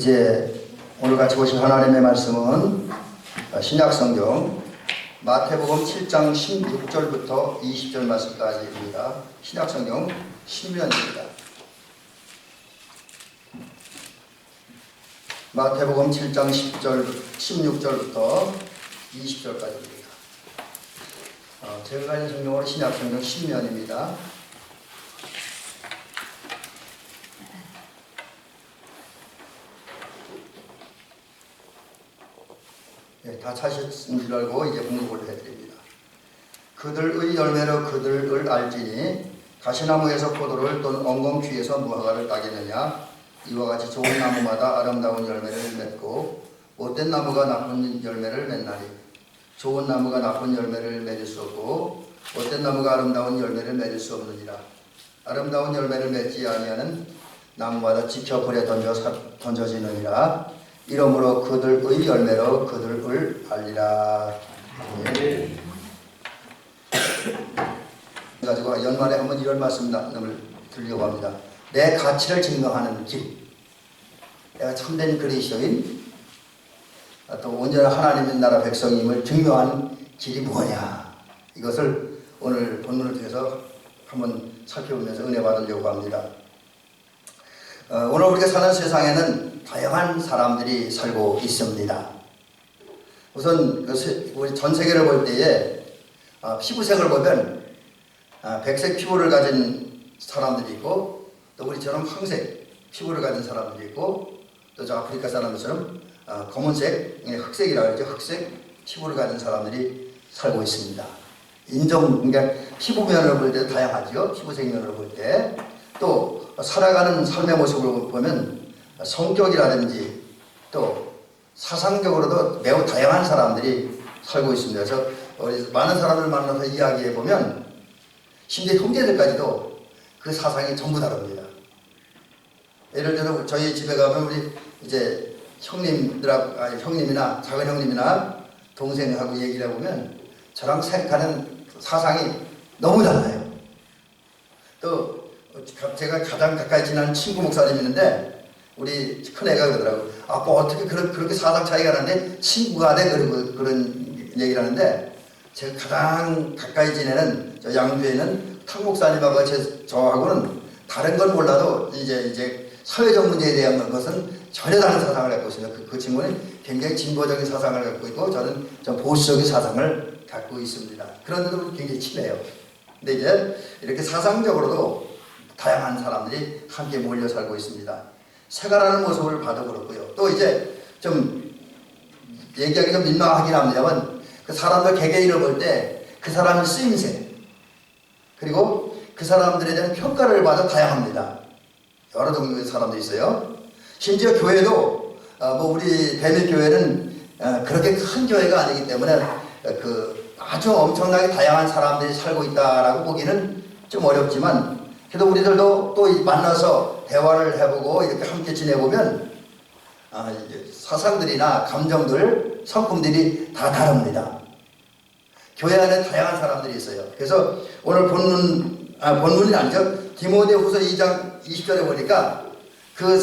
이제 오늘 같이 보실 하나님의 말씀은 신약성경 마태복음 7장 16절부터 20절 말씀까지입니다. 신약성경 신면입니다. 마태복음 7장 16절부터 20절까지입니다. 제가 가진 성경으로 신약성경 신면입니다. 다 찾으신 줄 알고 이제 공급을 해드립니다. 그들의 열매로 그들을 알지니 가시나무에서 포도를 또는 엉겅퀴에서 무화과를 따겠느냐. 이와 같이 좋은 나무마다 아름다운 열매를 맺고 못된 나무가 나쁜 열매를 맺나니 좋은 나무가 나쁜 열매를 맺을 수 없고 못된 나무가 아름다운 열매를 맺을 수 없느니라. 아름다운 열매를 맺지 아니하는 나무마다 지켜 불에 던져지느니라. 이러므로 그들의 열매로 그들을 알리라. 가지고 연말에 한번 이런 말씀을 드리려고 합니다. 내 가치를 증명하는 길. 내가 참된 그리스도인 또 온전한 하나님의 나라 백성임을 증명하는 길이 뭐냐. 이것을 오늘 본문을 통해서 한번 살펴보면서 은혜 받으려고 합니다. 오늘 우리가 사는 세상에는 다양한 사람들이 살고 있습니다. 우선 우리 전 세계를 볼 때에 피부색을 보면 백색 피부를 가진 사람들이 있고 또 우리처럼 황색 피부를 가진 사람들이 있고 또 저 아프리카 사람들처럼 검은색, 흑색이라고 하죠. 흑색 피부를 가진 사람들이 살고 있습니다. 그러니까 피부면을 볼 때 다양하죠. 피부색면을 볼 때. 또 살아가는 삶의 모습을 보면 성격이라든지 또 사상적으로도 매우 다양한 사람들이 살고 있습니다. 그래서 많은 사람들 만나서 이야기해 보면 심지어 형제들까지도 그 사상이 전부 다릅니다. 예를 들어 저희 집에 가면 우리 이제 형님이나 작은 형님이나 동생하고 얘기를 해보면 저랑 생각하는 사상이 너무 달라요. 또 제가 가장 가까이 지난 친구 목사님이 있는데 우리 큰애가 그러더라고. 아빠 어떻게 그렇게 사상 차이가 나는데 친구가 돼? 그런 얘기를 하는데 제가 가장 가까이 지내는 저 양주에는 탁 목사님하고 저하고는 다른 건 몰라도 이제 사회적 문제에 대한 것은 전혀 다른 사상을 갖고 있습니다. 그 친구는 굉장히 진보적인 사상을 갖고 있고 저는 좀 보수적인 사상을 갖고 있습니다. 그런데도 굉장히 친해요. 근데 이제 이렇게 사상적으로도 다양한 사람들이 함께 몰려 살고 있습니다. 생활하는 모습을 봐도 그렇고요. 또 이제 좀 얘기하기 좀 민망하긴 합니다만 그 사람들 개개인을 볼 때 그 사람의 쓰임새 그리고 그 사람들에 대한 평가를 봐도 다양합니다. 여러 종류의 사람들이 있어요. 심지어 교회도 우리 대밀교회는 그렇게 큰 교회가 아니기 때문에 아주 엄청나게 다양한 사람들이 살고 있다라고 보기는 좀 어렵지만 그래도 우리들도 또 만나서 대화를 해보고 이렇게 함께 지내보면 사상들이나 감정들, 성품들이 다 다릅니다. 교회 안에 다양한 사람들이 있어요. 그래서 오늘 본문이 아니죠. 디모데후서 2장 20절에 보니까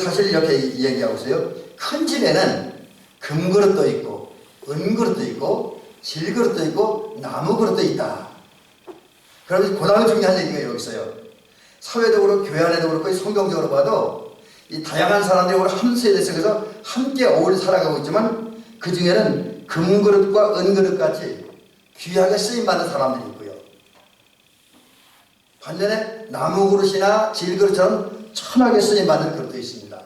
사실 이렇게 얘기하고 있어요. 큰 집에는 금그릇도 있고 은그릇도 있고 질그릇도 있고 나무그릇도 있다. 그러면 그 다음에 중요한 얘기가 여기 있어요. 사회적으로 교회 안에도 그렇고 성경적으로 봐도 이 다양한 사람들이 오늘 한 세대 속에서 함께 어울려 살아가고 있지만 그 중에는 금그릇과 은그릇 같이 귀하게 쓰임받는 사람들이 있고요. 반면에 나무그릇이나 질그릇처럼 천하게 쓰임받는 그릇도 있습니다.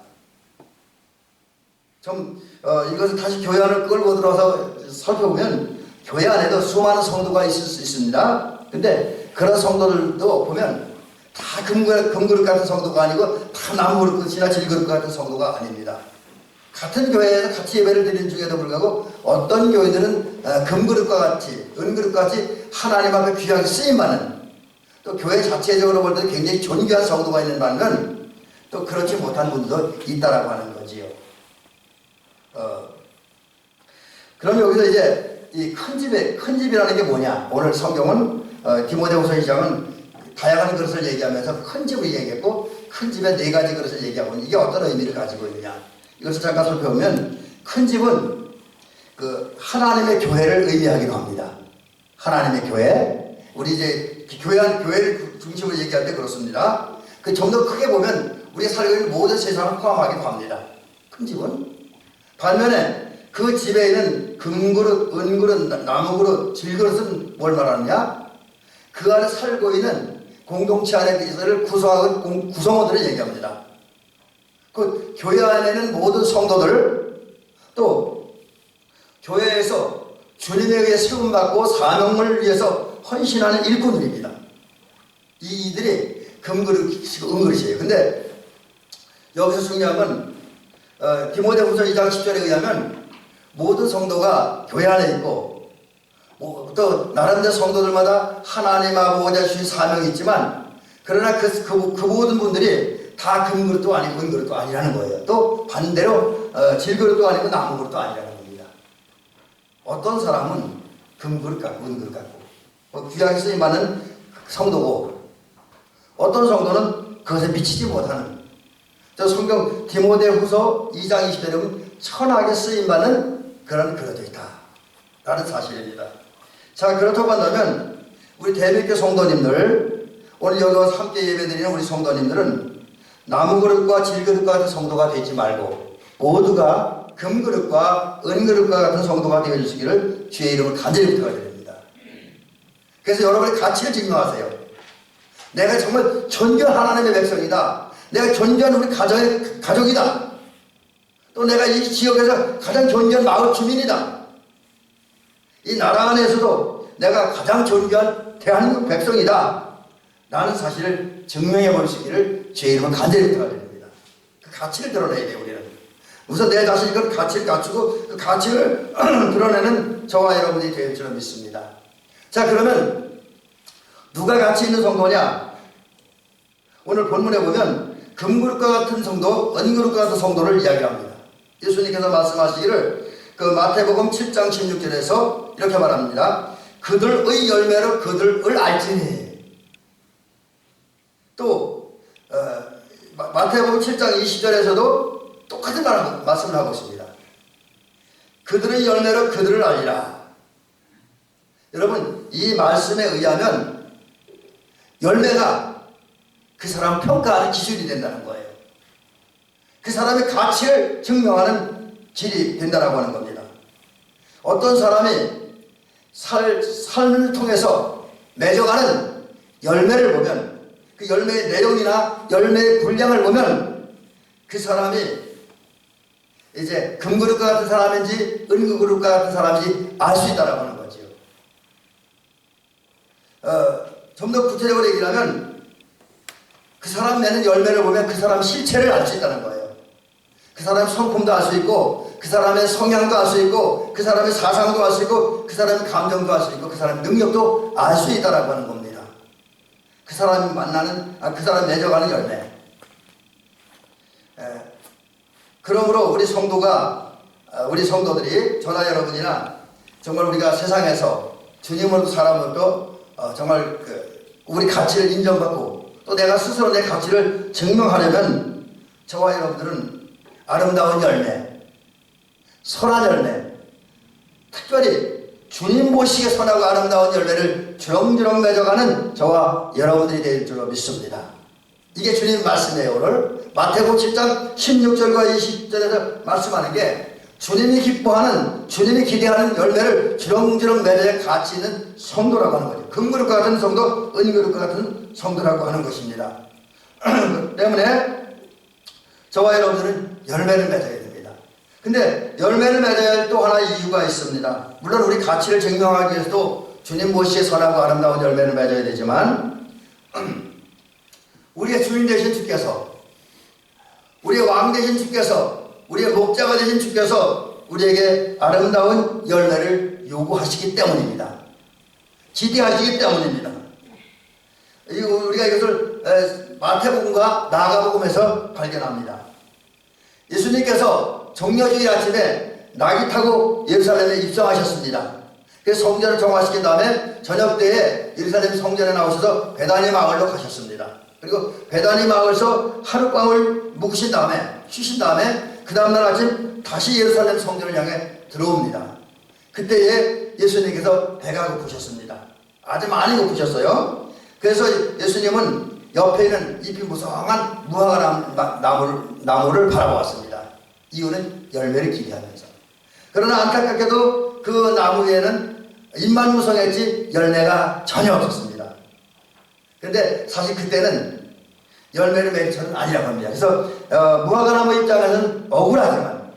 이것을 다시 교회 안을 끌고 들어와서 살펴보면 교회 안에도 수많은 성도가 있을 수 있습니다. 근데 그런 성도들도 보면 다 금그릇 같은 성도가 아니고 다 나무그릇이나 질그릇 같은 성도가 아닙니다. 같은 교회에서 같이 예배를 드리는 중에도 불구하고 어떤 교회들은 금그릇과 같이 은그릇과 같이 하나님 앞에 귀하게 쓰임받는 또 교회 자체적으로 볼 때 굉장히 존귀한 성도가 있는 반면 또 그렇지 못한 분도 있다라고 하는 거지요. 그럼 여기서 이제 이 큰 집이라는 게 뭐냐? 오늘 성경은 디모데후서 2장은 다양한 그릇을 얘기하면서 큰 집을 얘기했고 큰 집에 4가지 그릇을 얘기하고 이게 어떤 의미를 가지고 있느냐? 이것을 잠깐 살펴보면 큰 집은 그 하나님의 교회를 의미하기도 합니다. 하나님의 교회. 우리 이제 교회를 중심으로 얘기할 때 그렇습니다. 그 좀 더 크게 보면 우리가 살고 있는 모든 세상을 포함하기도 합니다. 큰 집은. 반면에 그 집에 있는 금그릇, 은그릇, 나무그릇, 질그릇은 뭘 말하느냐? 그 안에 살고 있는 공동체 안에 있을 구성하는 구성원들을 얘기합니다. 그 교회 안에는 모든 성도들, 또 교회에서 주님에 의해 세움받고 사명을 위해서 헌신하는 일꾼들입니다. 이들이 금그릇이고 은그릇이에요. 근데 여기서 중요한 건 디모데후서 2장 10절에 의하면 모든 성도가 교회 안에 있고 또 나름대로 성도들마다 하나님 아버지가 주신 사명이 있지만 그러나 그 모든 분들이 다 금그릇도 아니고 은그릇도 아니라는 거예요. 또 반대로 질그릇도 아니고 나무그릇도 아니라는 겁니다. 어떤 사람은 금그릇 같고 은그릇 같고 귀하게 쓰임받는 성도고 어떤 성도는 그것에 미치지 못하는 저 성경 디모데후서 2장 20절에 보면 천하게 쓰임받는 그런 그릇도 있다 라는 사실입니다. 자, 그렇다고 한다면 우리 대백교 성도님들 오늘 여기 와서 함께 예배드리는 우리 성도님들은 나무그릇과 질그릇과 같은 성도가 되지 말고 모두가 금그릇과 은그릇과 같은 성도가 되어주시기를 주의 이름을 간절히 부탁드립니다. 그래서 여러분의 가치를 증명하세요. 내가 정말 존귀한 하나님의 백성이다. 내가 존귀한 우리 가족이다. 또 내가 이 지역에서 가장 존귀한 마을 주민이다. 이 나라 안에서도 내가 가장 존귀한 대한민국 백성이다. 라는 사실을 증명해 보시기를 제 이름은 간절히 부탁드립니다. 그 가치를 드러내야 돼요, 우리는. 우선 내 자신이 그 가치를 갖추고 그 가치를 드러내는 저와 여러분이 될 줄 믿습니다. 자, 그러면 누가 가치 있는 성도냐? 오늘 본문에 보면 금그릇과 같은 성도, 은그릇과 같은 성도를 이야기합니다. 예수님께서 말씀하시기를 그 마태복음 7장 16절에서 이렇게 말합니다. 그들의 열매로 그들을 알지니. 또 마태복음 7장 20절에서도 똑같은 말씀을 하고 있습니다. 그들의 열매로 그들을 알리라. 여러분, 이 말씀에 의하면 열매가 그 사람 평가하는 기준이 된다는 거예요. 그 사람의 가치를 증명하는 길이 된다라고 하는 겁니다. 어떤 사람이 삶을 통해서 맺어가는 열매를 보면 그 열매의 내용이나 열매의 분량을 보면 그 사람이 이제 금그릇과 같은 사람인지 은그릇과 같은 사람인지 알 수 있다라고 하는 거죠. 좀 더 구체적으로 얘기를 하면 그 사람 내는 열매를 보면 그 사람 실체를 알 수 있다는 거예요. 그 사람의 성품도 알 수 있고 그 사람의 성향도 알 수 있고 그 사람의 사상도 알 수 있고 그 사람의 감정도 알 수 있고 그 사람의 능력도 알 수 있다라고 하는 겁니다. 그 사람이 그 사람이 맺어가는 열매. 그러므로 우리 성도들이 저나 여러분이나 정말 우리가 세상에서 주님으로도 사람으로도 정말 우리 가치를 인정받고 또 내가 스스로 내 가치를 증명하려면 저와 여러분들은 아름다운 열매, 선한 열매, 특별히 주님 보시기에 선하고 아름다운 열매를 주렁주렁 맺어가는 저와 여러분들이 될 줄로 믿습니다. 이게 주님 말씀이에요. 오늘 마태복음 7장 16절과 20절에서 말씀하는 게 주님이 기뻐하는, 주님이 기대하는 열매를 주렁주렁 맺어야 가치 있는 성도라고 하는 거죠. 금그릇과 같은 성도, 은그릇과 같은 성도라고 하는 것입니다. 때문에 저와 여러분들은 열매를 맺어야 됩니다. 근데 열매를 맺어야 할 또 하나의 이유가 있습니다. 물론 우리 가치를 증명하기 위해서도 주님 보시기에 선하고 아름다운 열매를 맺어야 되지만 우리의 주인 되신 주께서, 우리의 왕 되신 주께서, 우리의 목자가 되신 주께서 우리에게 아름다운 열매를 요구하시기 때문입니다. 기대하시기 때문입니다. 우리가 이것을 마태복음과 나가복음에서 발견합니다. 예수님께서 정려주일 아침에 낙이 타고 예루살렘에 입성하셨습니다. 그래서 성전을 정화시킨 다음에 저녁 때에 예루살렘 성전에 나오셔서 베다니 마을로 가셨습니다. 그리고 베다니 마을에서 하룻밤을 묵으신 다음에 쉬신 다음에 그 다음날 아침 다시 예루살렘 성전을 향해 들어옵니다. 그때에 예수님께서 배가 고프셨습니다. 아주 많이 고프셨어요. 그래서 예수님은 옆에 있는 잎이 무성한 무화과 나무를 바라보았습니다. 이유는 열매를 기대하면서. 그러나 안타깝게도 그 나무 위에는 잎만 무성했지 열매가 전혀 없었습니다. 그런데 사실 그때는 열매를 맺은 천은 아니라고 합니다. 그래서 무화과 나무 입장에서는 억울하지만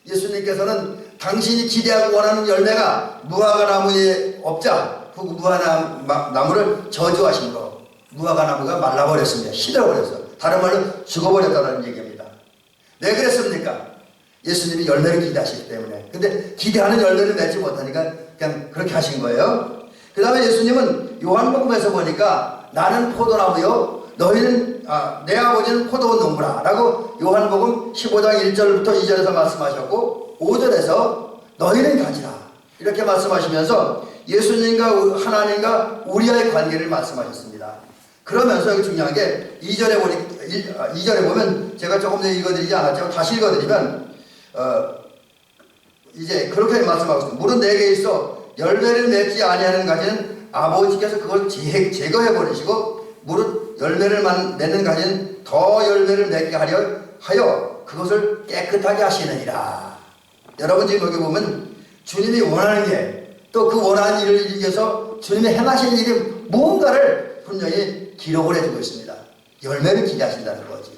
예수님께서는 당신이 기대하고 원하는 열매가 무화과 나무에 없자 그 무화과 나무를 저주하심으로 무화과 나무가 말라버렸습니다. 시들어버렸어요. 다른 말로 죽어버렸다는 얘기입니다. 왜 그랬습니까? 예수님이 열매를 기대하시기 때문에. 근데 기대하는 열매를 맺지 못하니까 그냥 그렇게 하신 거예요. 그 다음에 예수님은 요한복음에서 보니까 나는 포도나무요 너희는 내 아버지는 포도원 농부라 라고 요한복음 15장 1절부터 2절에서 말씀하셨고 5절에서 너희는 가지라 이렇게 말씀하시면서 예수님과 하나님과 우리와의 관계를 말씀하셨습니다. 그러면서 여기 중요한 게 2절에 보면 제가 조금 전에 읽어드리지 않았지만 다시 읽어드리면 이제 그렇게 말씀하고 있습니다. 물은 내게 있어 열매를 맺지 아니하는 가지는 아버지께서 그걸 제거해 버리시고 무릇 열매를 맺는 가지는 더 열매를 맺게 하여 그것을 깨끗하게 하시느니라. 여러분 지금 여기 보면 주님이 원하는 게 또 그 원하는 일을 이루기 위해서 주님이 행하신 일이 무언가를 분명히 기록을 해주고 있습니다. 열매를 기대하신다는 거죠.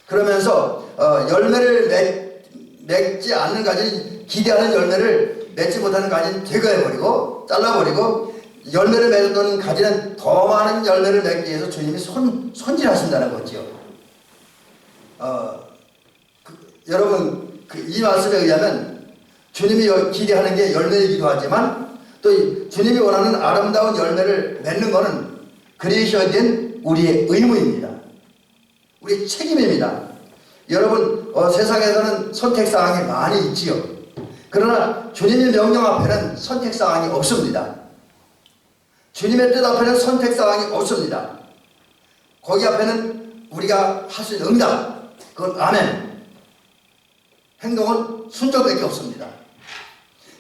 그러면서 열매를 맺지 않는 가지는 기대하는 열매를 맺지 못하는 가지는 제거해버리고 잘라버리고 열매를 맺는 가지는 더 많은 열매를 맺기 위해서 주님이 손질하신다는 거죠. 여러분 이 말씀에 의하면 주님이 기대하는 게 열매이기도 하지만 또 주님이 원하는 아름다운 열매를 맺는 것은 그리스도인 우리의 의무입니다. 우리의 책임입니다. 여러분 세상에서는 선택사항이 많이 있지요. 그러나 주님의 명령 앞에는 선택사항이 없습니다. 주님의 뜻 앞에는 선택사항이 없습니다. 거기 앞에는 우리가 할 수 있는 응답, 그건 아멘. 행동은 순종밖에 없습니다.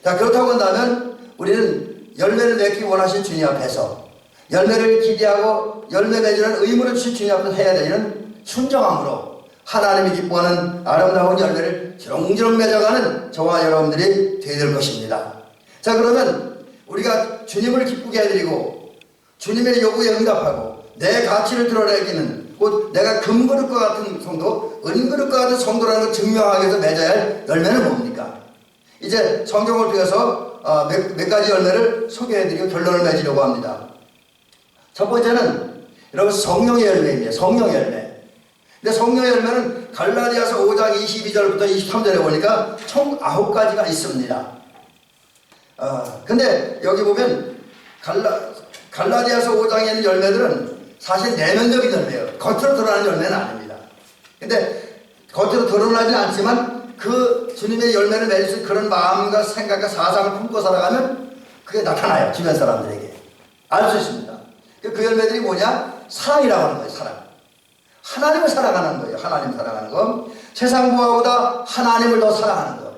자, 그렇다고 한다면 우리는 열매를 맺기 원하신 주님 앞에서 열매를 기대하고 열매 맺으는 의무를 주신 주님 앞에서 해야 되는 순종함으로 하나님이 기뻐하는 아름다운 열매를 주렁주렁 맺어가는 저와 여러분들이 되어야 될 것입니다. 자, 그러면 우리가 주님을 기쁘게 해드리고 주님의 요구에 응답하고 내 가치를 드러내기는 곧 내가 금그릇과 같은 성도, 은그릇과 같은 성도라는 걸 증명하기 위해서 맺어야 할 열매는 뭡니까? 이제 성경을 통해서 몇 가지 열매를 소개해드리고 결론을 맺으려고 합니다. 첫 번째는 여러분 성령의 열매입니다. 성령의 열매. 근데 성령의 열매는 갈라디아서 5장 22절부터 23절에 보니까 총 9가지가 있습니다. 근데 여기 보면 갈라디아서 5장에 있는 열매들은 사실 내면적인 열매예요. 겉으로 드러나는 열매는 아닙니다. 근데 겉으로 드러나지는 않지만 그 주님의 열매를 맺을 수 있는 그런 마음과 생각과 사상을 품고 살아가면 그게 나타나요. 주변 사람들에게. 알 수 있습니다. 그 열매들이 뭐냐? 사랑이라고 하는 거예요. 사랑. 하나님을 사랑하는 거예요. 하나님을 사랑하는 거. 세상 무엇보다 하나님을 더 사랑하는 거.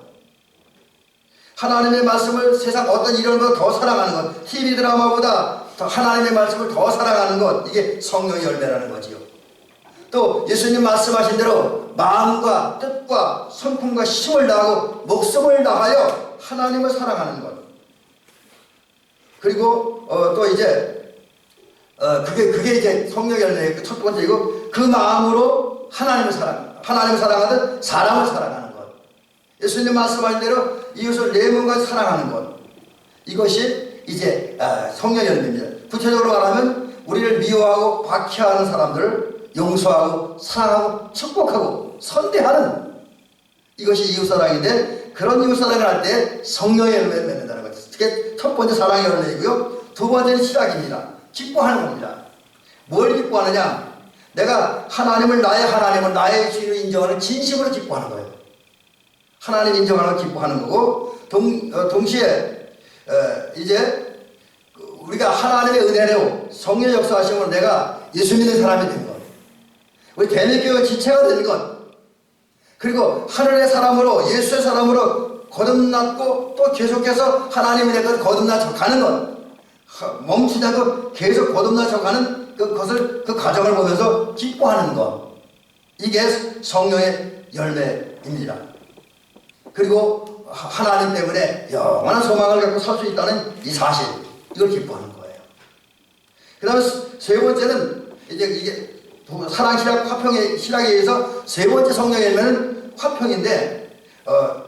하나님의 말씀을 세상 어떤 이론보다 더 사랑하는 것. TV 드라마보다 하나님의 말씀을 더 사랑하는 것. 이게 성령의 열매라는 거지요. 또 예수님 말씀하신 대로 마음과 뜻과 성품과 힘을 다하고 목숨을 다하여 하나님을 사랑하는 것. 그리고 또 이제 그게 이제 성령의 열매의 첫 번째이고 그 마음으로 하나님을 사랑하듯 사람을 사랑하는 것. 예수님 말씀하신 대로 이웃을 내 몸과 사랑하는 것. 이것이 이제 성령의 열매입니다. 구체적으로 말하면 우리를 미워하고 박해하는 사람들을 용서하고 사랑하고 축복하고 선대하는 이것이 이웃사랑인데 그런 이웃사랑을 할 때 성령의 열매를 맺는다는 거죠. 그게 첫 번째 사랑의 열매이고요. 두 번째는 시작입니다. 기뻐하는 겁니다. 뭘 기뻐하느냐? 내가 나의 하나님을 나의 주인으로 인정하는 진심으로 기뻐하는 거예요. 하나님 인정하는 걸 기뻐하는 거고 동시에 이제 우리가 하나님의 은혜로 성령 역사하심으로 내가 예수 믿는 사람이 된 것. 우리 대내교회 지체가 된 것. 그리고 하늘의 사람으로 예수의 사람으로 거듭났고 또 계속해서 하나님의 것을 거듭나서 가는 것, 멈추지 않고 계속 거듭나서 가는 그것을 그 과정을 보면서 기뻐하는 것, 이게 성령의 열매입니다. 그리고 하나님 때문에 영원한 소망을 갖고 살 수 있다는 이 사실, 이걸 기뻐하는 거예요. 그 다음에 세 번째는 이게 사랑 신학 화평의 신학에 의해서 세 번째 성령의 열매는 화평인데,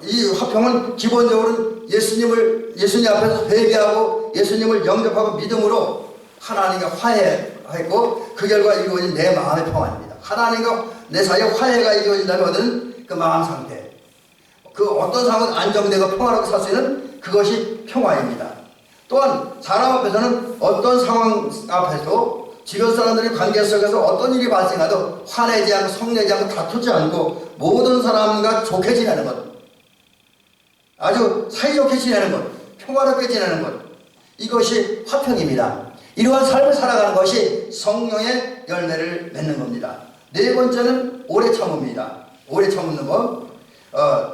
이 화평은 기본적으로 예수님 앞에서 회개하고 예수님을 영접하고 믿음으로 하나님과 화해했고 그 결과 이루어진 내 마음의 평안입니다. 하나님과 내 사이에 화해가 이루어진다면 얻는 그 마음 상태, 그 어떤 상황은 안정되고 평화롭게 살 수 있는 그것이 평화입니다. 또한 사람 앞에서는 어떤 상황 앞에서 주변 사람들의 관계 속에서 어떤 일이 발생하도 화내지 않고 성내지 않고 다투지 않고 모든 사람과 좋게 지내는 것, 아주 사이좋게 지내는 것, 평화롭게 지내는 것, 이것이 화평입니다. 이러한 삶을 살아가는 것이 성령의 열매를 맺는 겁니다. 네 번째는 오래 참음입니다. 오래 참는 것,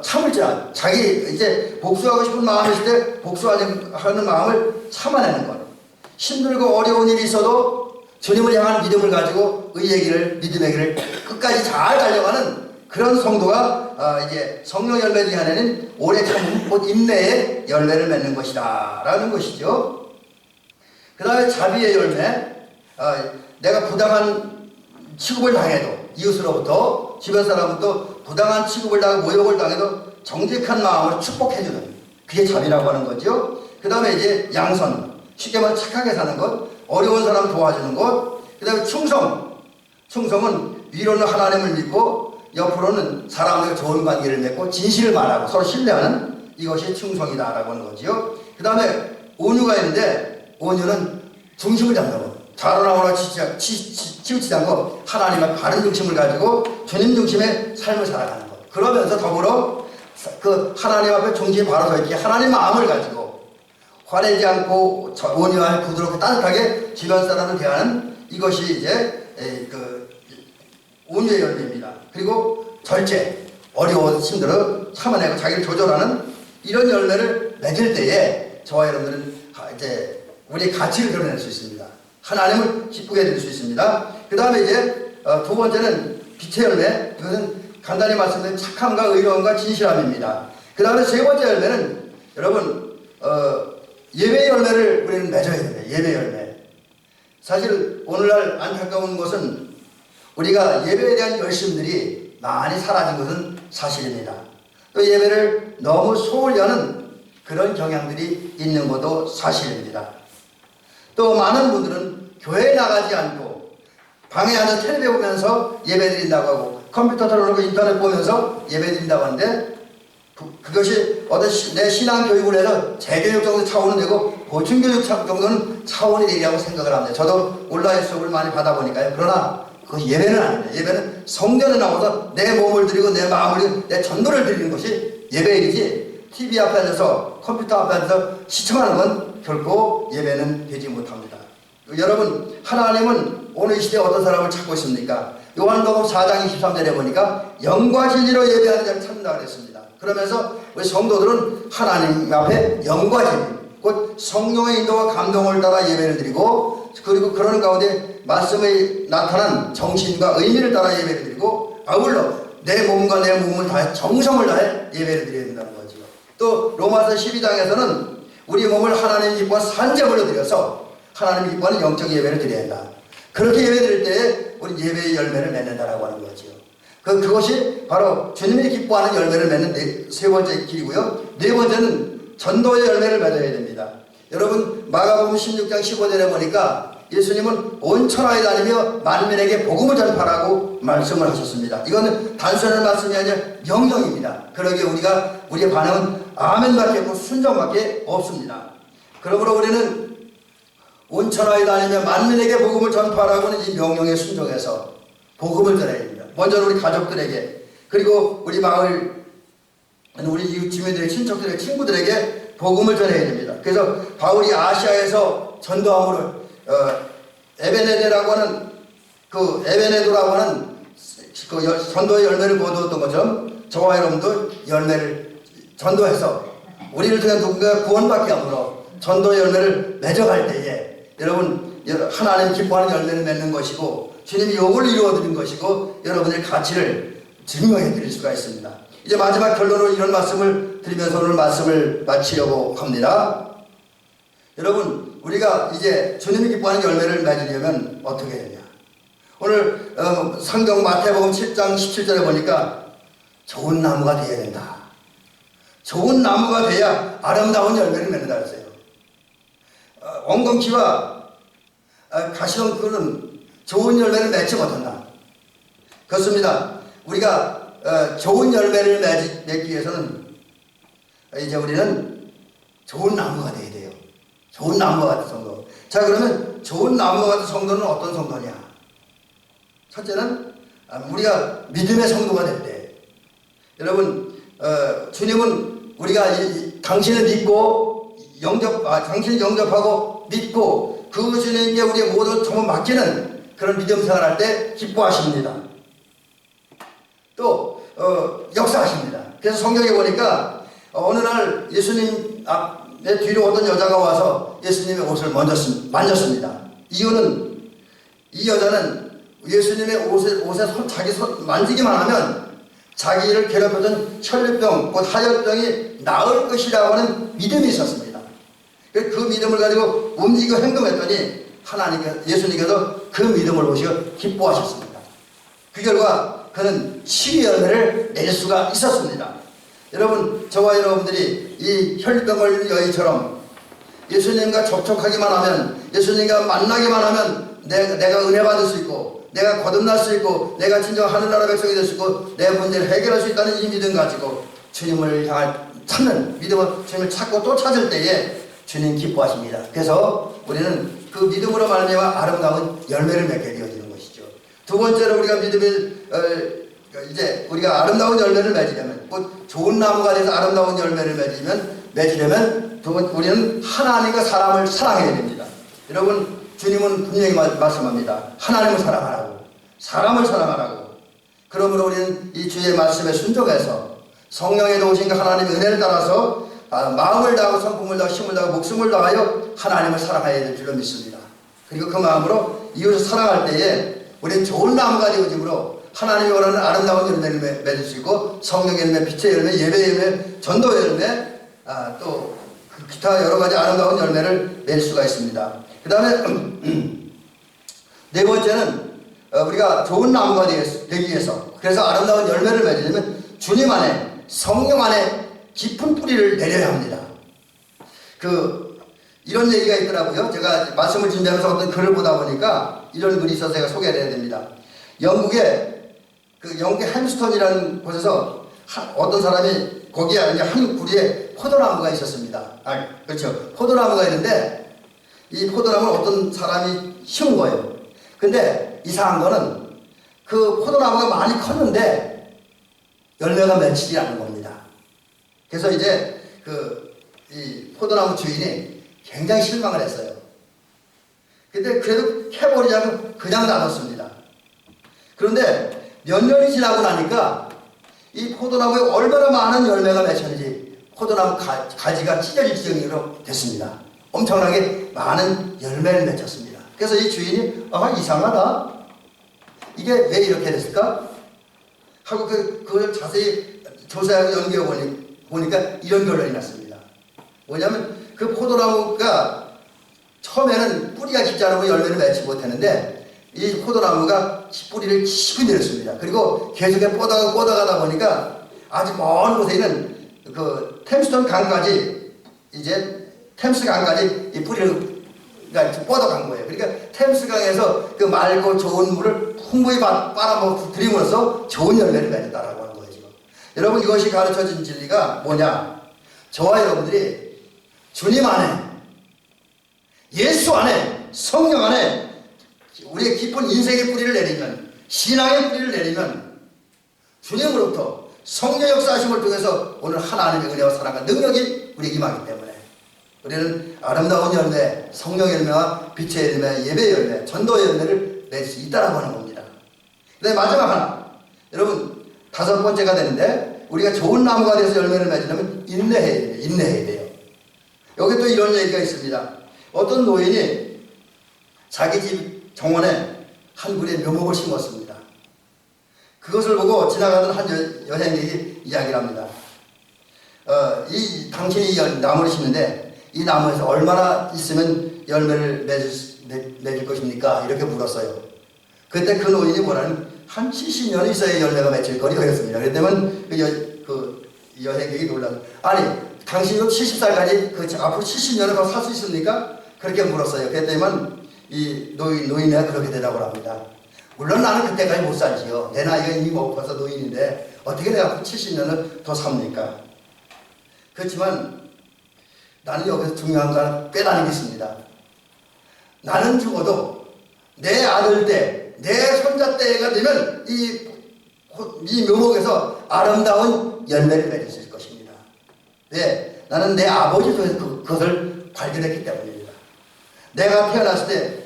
참을 줄 자기 이제 복수하고 싶은 마음이 있을 때 복수하는 마음을 참아내는 것, 힘들고 어려운 일이 있어도 주님을 향한 믿음을 가지고 의의 길을, 믿음의 길을 끝까지 잘 달려가는 그런 성도가 이제 성령 열매 중에 하나는 오래 참음, 곧 인내의 열매를 맺는 것이다 라는 것이죠. 그 다음에 자비의 열매, 내가 부당한 취급을 당해도 이웃으로부터 주변 사람부터 부당한 취급을 당하고 모욕을 당해도 정직한 마음으로 축복해주는, 그게 자비라고 하는 거죠. 그 다음에 이제 양선, 쉽게 말해 착하게 사는 것, 어려운 사람 도와주는 것, 그 다음에 충성, 충성은 위로는 하나님을 믿고 옆으로는 사람들과 좋은 관계를 맺고 진실을 말하고 서로 신뢰하는, 이것이 충성이다라고 하는 거지요. 그 다음에 온유가 있는데 온유는 중심을 잡는 것, 좌로나무나 치우치지 않고 하나님의 바른 중심을 가지고 주님 중심의 삶을 살아가는 것, 그러면서 더불어 그 하나님 앞에 중심이 바로 서 있게 하나님 마음을 가지고 화내지 않고 온유하게 부드럽게 따뜻하게 주변 사람을 대하는, 이것이 이제 그 온유의 열매입니다. 그리고 절제, 어려워 힘들어 참아내고 자기를 조절하는 이런 열매를 맺을 때에 저와 여러분들은 이제 우리의 가치를 드러낼 수 있습니다. 하나님을 기쁘게 해드릴 수 있습니다. 그 다음에 이제 두 번째는 빛의 열매, 이것은 간단히 말씀드린 착함과 의로움과 진실함입니다. 그 다음에 세 번째 열매는 여러분 예배의 열매를 우리는 맺어야 됩니다. 예배 열매. 사실 오늘날 안타까운 것은 우리가 예배에 대한 열심들이 많이 사라진 것은 사실입니다. 또 예배를 너무 소홀히 하는 그런 경향들이 있는 것도 사실입니다. 또 많은 분들은 교회에 나가지 않고 방에 앉아 텔레비 보면서 예배 드린다고 하고 컴퓨터 틀어놓고 인터넷 보면서 예배 드린다고 하는데 그것이 어떤 내 신앙 교육을 해서 재교육 정도 차원은 되고 보충교육 정도는 차원이 되리라고 생각을 합니다. 저도 온라인 수업을 많이 받아보니까요. 그러나 그것이 예배는 아닙니다. 예배는 성전에 나와서 내 몸을 드리고 내 마음을 드리고 내 전도를 드리는 것이 예배이지, TV 앞에 앉아서 컴퓨터 앞에 앉아서 시청하는 건 결코 예배는 되지 못합니다. 여러분, 하나님은 오늘 이 시대에 어떤 사람을 찾고 있습니까? 요한복음 4장 23절에 보니까 영과 진리로 예배하는 자를 찾는다 그랬습니다. 그러면서 우리 성도들은 하나님 앞에 영과 진리, 곧 성령의 인도와 감동을 따라 예배를 드리고, 그리고 그러는 가운데 말씀에 나타난 정신과 의미를 따라 예배를 드리고, 아울러 내 몸과 내 몸을 다해 정성을 다해 예배를 드려야 된다는 거죠. 또 로마서 12장에서는 우리 몸을 하나님 기뻐하는 산제물로 드려서 하나님 기뻐하는 영적 예배를 드려야 한다. 그렇게 예배 드릴 때에 우리 예배의 열매를 맺는다라고 하는 거죠. 그것이 바로 주님이 기뻐하는 열매를 맺는 세 번째 길이고요. 네 번째는 전도의 열매를 맺어야 됩니다. 여러분, 마가복음 16장 15절에 보니까 예수님은 온 천하에 다니며 만민에게 복음을 전파라고 말씀을 하셨습니다. 이거는 단순한 말씀이 아니라 명령입니다. 그러기에 우리의 반응은 아멘밖에 없고 순종밖에 없습니다. 그러므로 우리는 온 천하에 다니며 만민에게 복음을 전파라고 하는 이 명령에 순종해서 복음을 전해야 됩니다. 먼저 우리 가족들에게, 그리고 우리 마을, 우리 이웃 주민들의 친척들에게, 친구들에게 복음을 전해야 됩니다. 그래서 바울이 아시아에서 전도함으로 에베네도라고 하는 그 전도의 열매를 거두었던 것처럼 저와 여러분도 열매를 전도해서 우리를 통해 누군가 구원받게 함으로 전도 열매를 맺어갈 때에 여러분 하나님 기뻐하는 열매를 맺는 것이고 주님이 요구를 이루어드린 것이고 여러분의 가치를 증명해 드릴 수가 있습니다. 이제 마지막 결론으로 이런 말씀을 드리면서 오늘 말씀을 마치려고 합니다. 여러분 우리가 이제 주님이 기뻐하는 열매를 맺으려면 어떻게 되냐. 오늘 성경 마태복음 7장 17절에 보니까 좋은 나무가 되어야 된다. 좋은 나무가 돼야 아름다운 열매를 맺는다 그랬어요. 엉겅퀴와 가시덤굴은 좋은 열매를 맺지 못한다. 그렇습니다. 우리가 좋은 열매를 맺기 위해서는 이제 우리는 좋은 나무가 돼야 돼요. 좋은 나무가 같은 성도. 자, 그러면 좋은 나무가 같은 성도는 어떤 성도냐? 첫째는 우리가 믿음의 성도가 될 때, 여러분 주님은 우리가 당신을 믿고 당신을 영접하고 믿고 그 주님께 우리의 모든 전부 맡기는 그런 믿음 생활할 때 기뻐하십니다. 또 역사하십니다. 그래서 성경에 보니까 어느 날 예수님 앞에 뒤로 어떤 여자가 와서 예수님의 옷을 만졌습니다. 이유는 이 여자는 예수님의 옷에 자기 손 만지기만 하면 자기를 괴롭혔던 혈류병, 곧 하혈병이 나을 것이라고 하는 믿음이 있었습니다. 그 믿음을 가지고 움직이고 행동했더니 예수님께서 그 믿음을 보시고 기뻐하셨습니다. 그 결과 그는 치유 열매를 낼 수가 있었습니다. 여러분, 저와 여러분들이 이 혈류병 걸린 여인처럼 예수님과 접촉하기만 하면, 예수님과 만나기만 하면 내가 은혜 받을 수 있고, 내가 거듭날 수 있고, 내가 진정 하늘나라 백성이 될 수 있고, 내 문제를 해결할 수 있다는 이 믿음 가지고 주님을 향할 찾는 믿음을, 주님을 찾고 또 찾을 때에 주님 기뻐하십니다. 그래서 우리는 그 믿음으로 말미암아 아름다운 열매를 맺게 되어지는 것이죠. 두 번째로 우리가 이제 우리가 아름다운 열매를 맺으려면, 곧 좋은 나무가 돼서 아름다운 열매를 맺으려면 우리는 하나님과 사람을 사랑해야 됩니다. 여러분, 주님은 분명히 말씀합니다. 하나님을 사랑하라고, 사람을 사랑하라고. 그러므로 우리는 이 주의 말씀에 순종해서 성령의 도우신과 하나님의 은혜를 따라서 마음을 다하고 성품을 다하고 힘을 다하고 목숨을 다하여 하나님을 사랑해야 될 줄로 믿습니다. 그리고 그 마음으로 이웃을 사랑할 때에 우리는 좋은 나무가 되어지므로 하나님이 원하는 아름다운 열매를 맺을 수 있고, 성령의 열매, 빛의 열매, 예배의 열매, 전도의 열매, 또 기타 여러 가지 아름다운 열매를 낼 수가 있습니다. 그 다음에 네 번째는 우리가 좋은 나무가 되기 위해서, 그래서 아름다운 열매를 맺으려면 주님 안에, 성령 안에 깊은 뿌리를 내려야 합니다. 이런 얘기가 있더라고요. 제가 말씀을 준비하면서 어떤 글을 보다 보니까 이런 글이 있어서 제가 소개를 해야 됩니다. 영국의 햄스턴이라는 곳에서 어떤 사람이 거기에 한 구리에 포도나무가 있었습니다. 그렇죠. 포도나무가 있는데 이 포도나무를 어떤 사람이 심은 거예요. 근데 이상한 거는 그 포도나무가 많이 컸는데 열매가 맺히지 않는 겁니다. 그래서 이제 이 포도나무 주인이 굉장히 실망을 했어요. 근데 그래도 캐버리자고 그냥 놔뒀습니다. 그런데 몇 년이 지나고 나니까 이 포도나무에 얼마나 많은 열매가 맺혔는지 포도나무 가지가 찢어질 지경으로 됐습니다. 엄청나게 많은 열매를 맺혔습니다. 그래서 이 주인이 이상하다. 이게 왜 이렇게 됐을까? 하고 그걸 자세히 조사하고 연구해 보니까 이런 결론이 났습니다. 뭐냐면 그 포도나무가 처음에는 뿌리가 깊지 않으면 열매를 맺지 못했는데 이 포도나무가 뿌리를 깊이 내렸습니다. 그리고 계속 뻗어가다 보니까 아주 먼 곳에 있는 템스턴 강까지, 템스 강까지 이 뿌리를 뻗어간 거예요. 그러니까 템스 강에서 그 맑고 좋은 물을 풍부히 빨아들임으로써 좋은 열매를 맺었다라고 하는 거예요. 지금. 여러분, 이것이 가르쳐진 진리가 뭐냐? 저와 여러분들이 주님 안에, 예수 안에, 성령 안에 우리의 깊은 인생의 뿌리를 내리면, 신앙의 뿌리를 내리면 주님으로부터 성령 역사하심을 통해서 오늘 하나님의 은혜와 사랑과 능력이 우리에게 임하기 때문에 우리는 아름다운 열매, 성령의 열매와 빛의 열매, 예배의 열매, 전도의 열매를 낼 수 있다라고 하는 겁니다. 그 다음에 마지막 하나, 여러분, 5번째가 되는데 우리가 좋은 나무가 돼서 열매를 맺으려면 인내해야 돼요. 여기 또 이런 얘기가 있습니다. 어떤 노인이 자기 집 정원에 한 그루의 묘목을 심었습니다. 그것을 보고 지나가던 한 여행객이 이야기를 합니다. 당신이 이 나무를 심는데 이 나무에서 얼마나 있으면 열매를 맺을 것입니까? 이렇게 물었어요. 그때 그 노인이 뭐라는 한 70년이 있어야 열매가 맺힐 거리였습니다. 그랬더니 그 여행객이 놀라서 아니 당신도 70살까지 앞으로 70년을 더 살 수 있습니까? 그렇게 물었어요. 그랬더니 이 노인이 그렇게 대답을 합니다. 물론 나는 그때까지 못 살지요. 내 나이가 이미 먹어서 노인인데 어떻게 내가 70년을 더 삽니까? 그렇지만 나는 여기서 중요한 거 하나 깨닫는 게 있습니다. 나는 죽어도 내 아들 때, 내 손자 때가 되면 이 묘목에서 아름다운 열매를 맺을 것입니다. 왜? 나는 내 아버지 쪽에서 그것을 발견했기 때문입니다. 내가 태어났을 때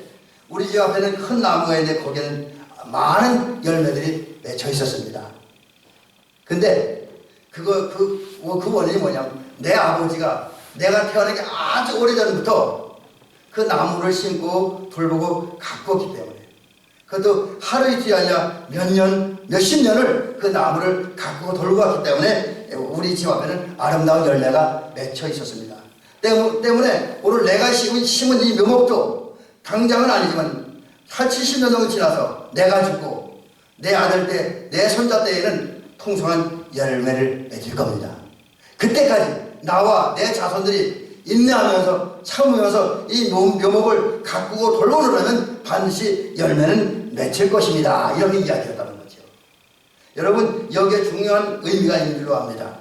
우리 집 앞에는 큰 나무가 있는데 거기에는 많은 열매들이 맺혀 있었습니다. 근데 그 원인이 뭐냐면 내 아버지가 내가 태어나기 아주 오래전부터 그 나무를 심고 돌보고 가꾸었기 때문에 그것도 하루 이틀이 아니라 몇 년, 몇십 년을 그 나무를 가꾸고 돌보고 왔기 때문에 우리 집 앞에는 아름다운 열매가 맺혀 있었습니다. 때문에 오늘 내가 심은 이 묘목도 당장은 아니지만 70년 정도 지나서 내가 죽고 내 아들 때, 내 손자 때에는 풍성한 열매를 맺을 겁니다. 그때까지 나와 내 자손들이 인내하면서 참으면서 이 묘목을 가꾸고 돌보려면 반드시 열매는 맺힐 것입니다. 이렇게 이야기했다는 거죠. 여러분 여기에 중요한 의미가 있는 줄로 압니다.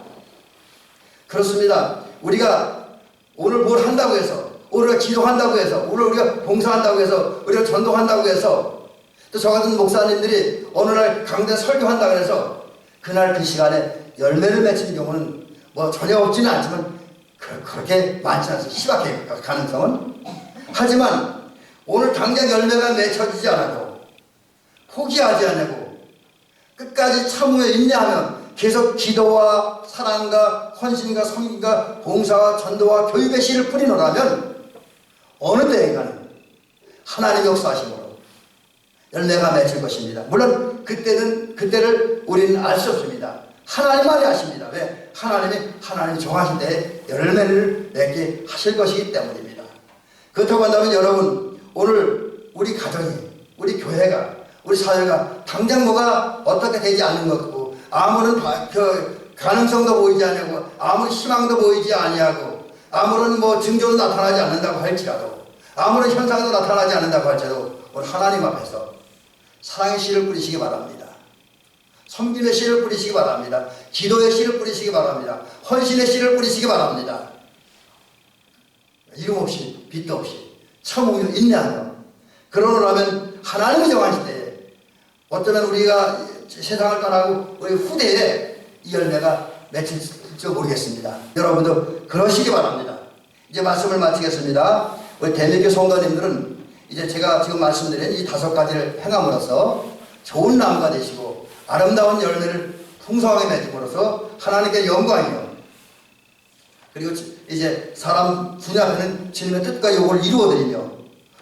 그렇습니다. 우리가 오늘 뭘 한다고 해서 우리가 기도한다고 해서 우리가 봉사한다고 해서 우리가 전도한다고 해서 또 저 같은 목사님들이 어느 날 강대 설교한다고 해서 그날 그 시간에 열매를 맺힌 경우는 뭐 전혀 없지는 않지만 그렇게 많지 않습니다. 희박해요. 가능성은. 하지만 오늘 당장 열매가 맺혀지지 않아도 포기하지 않고 끝까지 참으며 인내하며 계속 기도와 사랑과 헌신과 섬김과 봉사와 전도와 교육의 씨를 뿌리노라면 어느 때인가는 하나님의 역사하심으로 열매가 맺힐 것입니다. 물론 그때를 우리는 알 수 없습니다. 하나님만이 아십니다. 왜? 하나님이 정하신 때에 열매를 맺게 하실 것이기 때문입니다. 그렇다고 한다면 여러분 오늘 우리 가정이 우리 교회가 우리 사회가 당장 뭐가 어떻게 되지 않는 것 같고 아무런 가능성도 보이지 않고 아무런 희망도 보이지 아니하고 아무런 증조도 나타나지 않는다고 할지라도 아무런 현상도 나타나지 않는다고 할지라도 오늘 하나님 앞에서 사랑의 씨를 뿌리시기 바랍니다. 섬김의 씨를 뿌리시기 바랍니다. 기도의 씨를 뿌리시기 바랍니다. 헌신의 씨를 뿌리시기 바랍니다. 이름 없이 빚도 없이 참으며 인내하며 그러려면 하나님이 정하실 때에 어쩌면 우리가 세상을 떠나고 우리 후대에 이 열매가 맺힐지 모르겠습니다. 여러분도 그러시기 바랍니다. 이제 말씀을 마치겠습니다. 우리 대미교 성도님들은 이제 제가 지금 말씀드린 이 5가지를 행함으로써 좋은 나무가 되시고 아름다운 열매를 풍성하게 맺음으로써 하나님께 영광이요 그리고 이제 사람 분야에는 주님의 뜻과 요구를 이루어드리며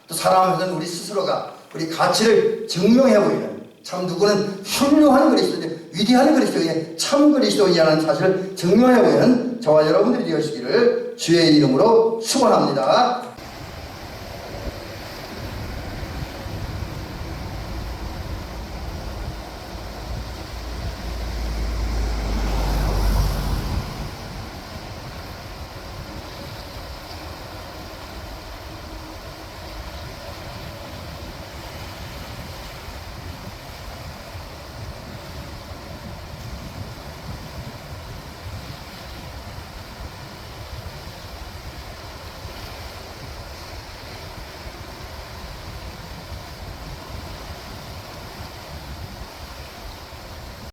또 사람 앞에서는 우리 스스로가 우리 가치를 증명해 보이는 참 누구는 훌륭한 그리스도인 위대한 그리스도인의 참 그리스도인이라는 사실을 증명해 보이는 저와 여러분들이 되시기를 주의 이름으로 축원합니다.